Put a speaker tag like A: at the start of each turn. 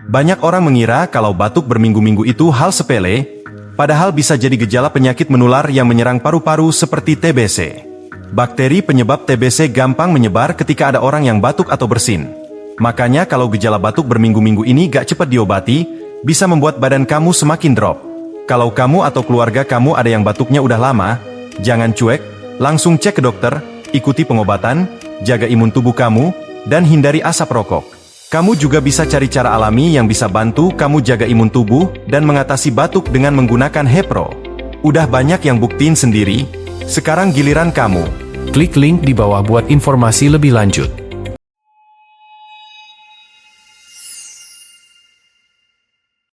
A: Banyak orang mengira kalau batuk berminggu-minggu itu hal sepele, padahal bisa jadi gejala penyakit menular yang menyerang paru-paru seperti TBC. Bakteri penyebab TBC gampang menyebar ketika ada orang yang batuk atau bersin. Makanya kalau gejala batuk berminggu-minggu ini gak cepat diobati, bisa membuat badan kamu semakin drop. Kalau kamu atau keluarga kamu ada yang batuknya udah lama, jangan cuek, langsung cek ke dokter, ikuti pengobatan, jaga imun tubuh kamu, dan hindari asap rokok. Kamu juga bisa cari cara alami yang bisa bantu kamu jaga imun tubuh dan mengatasi batuk dengan menggunakan Hepro. Udah banyak yang buktiin sendiri, sekarang giliran kamu.
B: Klik link di bawah buat informasi lebih lanjut.